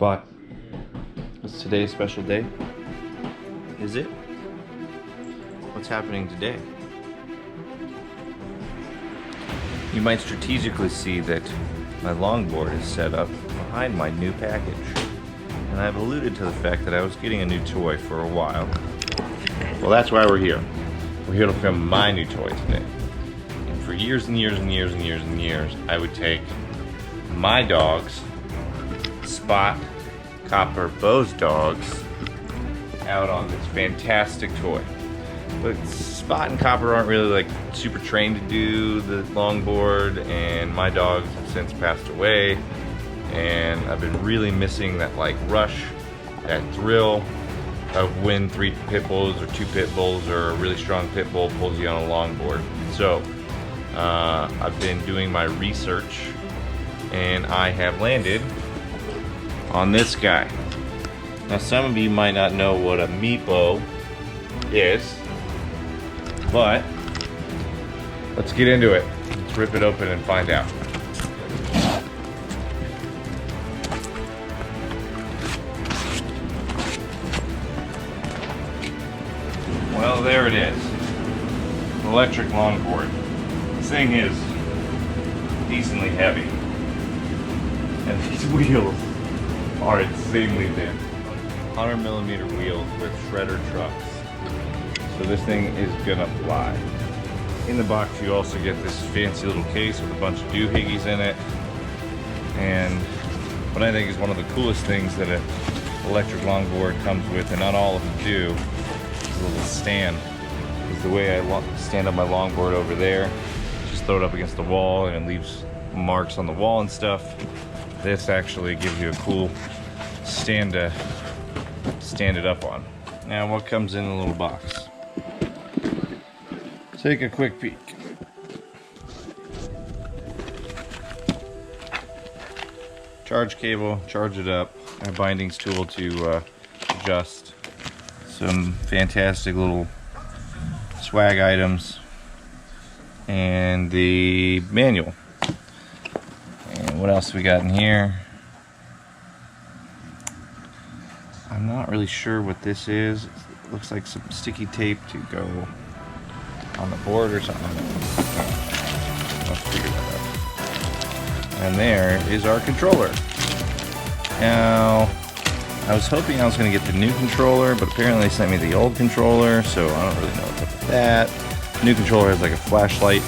spot. Is today a special day? Is it? What's happening today? You might strategically see that my longboard is set up behind my new package. And I've alluded to the fact that I was getting a new toy for a while. Well, that's why we're here. We're here to film my new toy today. And for years and years and years and years and years, I would take my dogs, Spot, Copper, Bo's dogs, out on this fantastic toy. But Spot and Copper aren't really like super trained to do the longboard, and my dogs have since passed away, and I've been really missing that like rush, that thrill of when 3 pit bulls or 2 pit bulls or a really strong pit bull pulls you on a longboard. So I've been doing my research, and I have landed on this guy. Now, some of you might not know what a Meepo is, but let's get into it. Let's rip it open and find out. Well, there it is. An electric longboard. This thing is decently heavy, and these wheels are insanely thin. 100mm wheels with shredder trucks. So this thing is gonna fly. In the box you also get this fancy little case with a bunch of doohickeys in it. And what I think is one of the coolest things that an electric longboard comes with, and not all of them do, is a little stand. Is the way I stand up my longboard over there. Just throw it up against the wall and it leaves marks on the wall and stuff. This actually gives you a cool stand to stand it up on. Now, what comes in the little box? Take a quick peek. Charge cable, charge it up, a bindings tool to adjust. Some fantastic little swag items, and the manual. And what else we got in here? I'm not really sure what this is. It looks like some sticky tape to go on the board or something. Let's figure that out. And there is our controller. Now, I was hoping I was going to get the new controller, but apparently they sent me the old controller, so I don't really know what's up with that. The new controller has like a flashlight,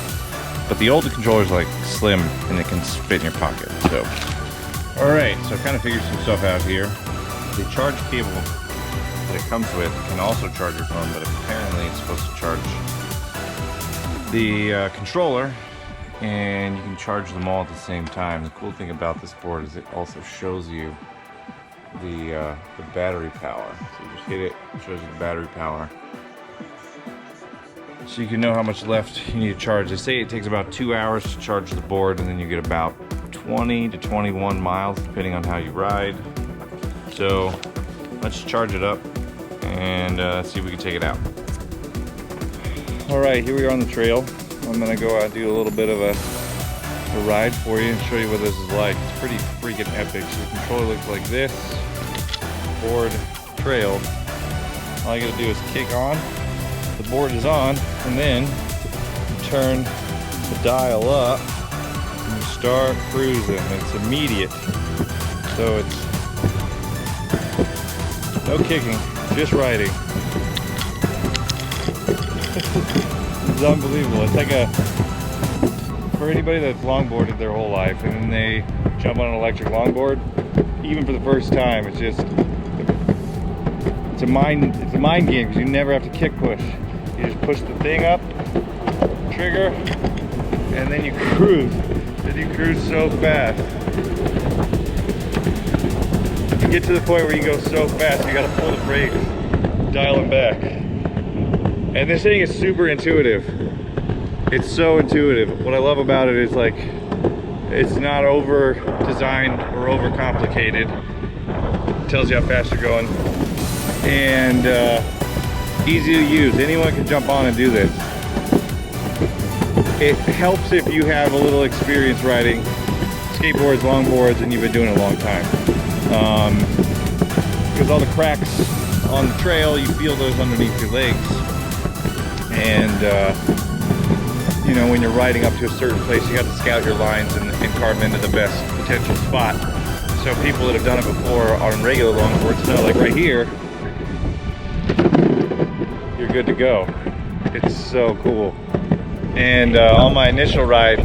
but the old controller is like slim and it can fit in your pocket. So, alright, so I kind of figured some stuff out here. The charge cable that it comes with can also charge your phone, but apparently it's supposed to charge the controller, and you can charge them all at the same time. The cool thing about this board is it also shows you the battery power. So you just hit it, it shows you the battery power. So you can know how much left you need to charge. They say it takes about 2 hours to charge the board, and then you get about 20 to 21 miles depending on how you ride. So let's charge it up and see if we can take it out. Alright, here we are on the trail. I'm gonna go out and do a little bit of a ride for you and show you what this is like. It's pretty freaking epic. So the controller looks like this. Board trailed. All you gotta do is kick on. The board is on, and then you turn the dial up and you start cruising. It's immediate. So it's no kicking, just riding. It's unbelievable. It's like for anybody that's longboarded their whole life and then they jump on an electric longboard, even for the first time, it's a mind game, because you never have to kick push. You just push the thing up, trigger, and then you cruise. Then you cruise so fast. You get to the point where you go so fast, you gotta pull the brakes, dial them back. And this thing is super intuitive. It's so intuitive. What I love about it is like, it's not over designed or over complicated. It tells you how fast you're going. And easy to use. Anyone can jump on and do this. It helps if you have a little experience riding skateboards, longboards, and you've been doing it a long time. because all the cracks on the trail, you feel those underneath your legs. And you know, when you're riding up to a certain place, you got to scout your lines and carve into the best potential spot. So people that have done it before on regular longboards know, like right here, you're good to go. It's so cool. And on my initial ride,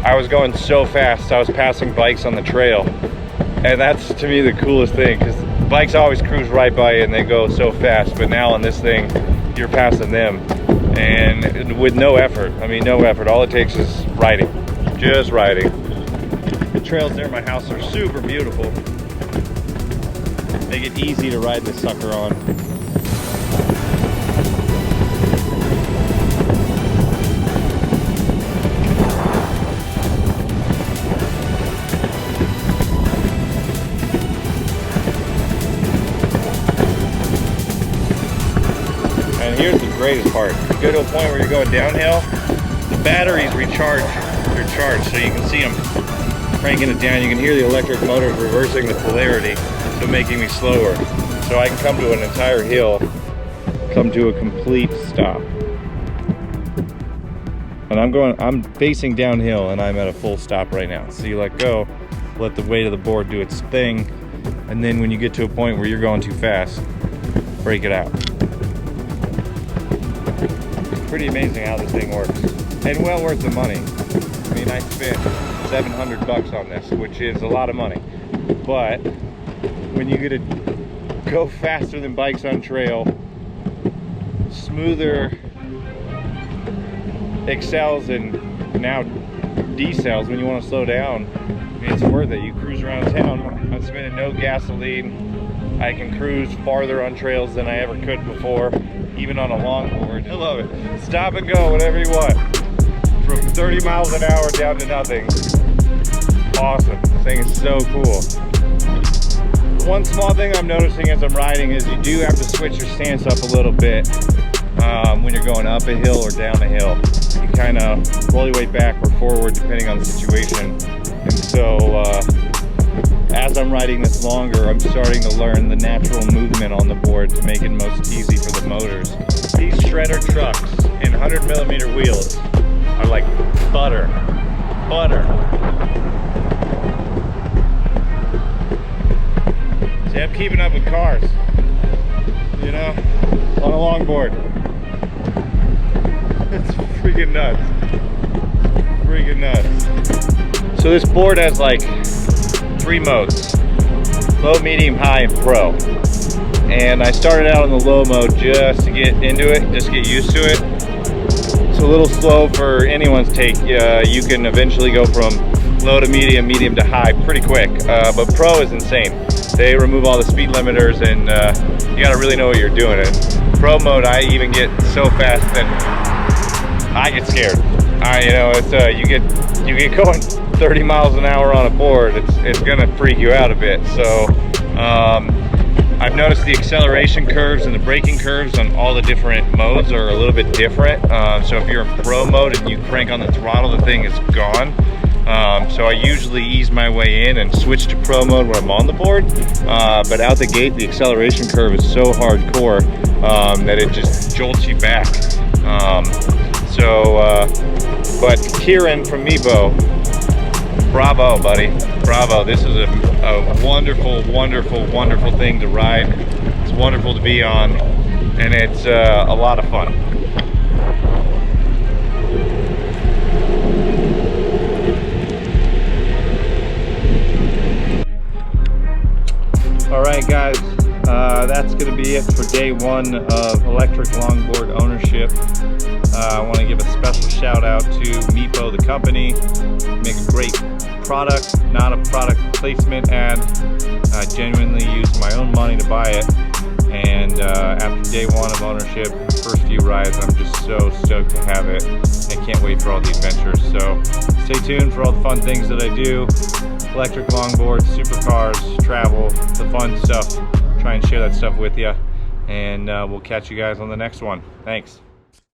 I was going so fast, I was passing bikes on the trail. And that's, to me, the coolest thing, because bikes always cruise right by you and they go so fast, but now on this thing, you're passing them. And with no effort. I mean, no effort. All it takes is riding. Just riding. The trails near my house are super beautiful. Make it easy to ride this sucker on. And here's the greatest part. You go to a point where you're going downhill, the batteries recharge. They're charged, so you can see them cranking it down. You can hear the electric motors reversing the polarity, so making me slower. So I can come to an entire hill, come to a complete stop. And I'm facing downhill and I'm at a full stop right now. So you let go, let the weight of the board do its thing, and then when you get to a point where you're going too fast, break it out. Pretty amazing how this thing works, and well worth the money. I mean, I spent $700 on this, which is a lot of money, but when you get to go faster than bikes on trail, smoother excels and now decels when you want to slow down, it's worth it. You cruise around town. I'm spending no gasoline. I can cruise farther on trails than I ever could before, even on a longboard. I love it. Stop and go whenever you want. From 30 miles an hour down to nothing. Awesome. This thing is so cool. One small thing I'm noticing as I'm riding is you do have to switch your stance up a little bit when you're going up a hill or down a hill. You kind of roll your weight back or forward depending on the situation. And so as I'm riding this longer, I'm starting to learn the natural movement on the board to make it most easy for the motors. These shredder trucks in 100mm wheels are like butter. Butter. See, I'm keeping up with cars, you know, on a longboard. It's freaking nuts. Freaking nuts. So this board has like 3 modes: low, medium, high, and pro. And I started out on the low mode just to get into it, just get used to it. It's a little slow for anyone's take. You can eventually go from low to medium, medium to high pretty quick. But pro is insane. They remove all the speed limiters, and you gotta really know what you're doing. In pro mode, I even get so fast that I get scared. You know, it's you get going 30 miles an hour on a board, it's gonna freak you out a bit. So I've noticed the acceleration curves and the braking curves on all the different modes are a little bit different. So if you're in pro mode and you crank on the throttle, the thing is gone. So I usually ease my way in and switch to pro mode when I'm on the board. But out the gate, the acceleration curve is so hardcore that it just jolts you back. But Kieran from Meepo, bravo, buddy. Bravo. This is a wonderful, wonderful, wonderful thing to ride. It's wonderful to be on, and it's a lot of fun. All right, guys. That's going to be it for day 1 of electric longboard ownership. I want to give a special shout out to Meepo, the company. Make a great product, not a product placement ad. I genuinely used my own money to buy it, and after day 1 of ownership, first few rides, I'm just so stoked to have it and can't wait for all the adventures. So stay tuned for all the fun things that I do. Electric longboards, supercars, travel, the fun stuff. Try and share that stuff with you, and we'll catch you guys on the next one. Thanks.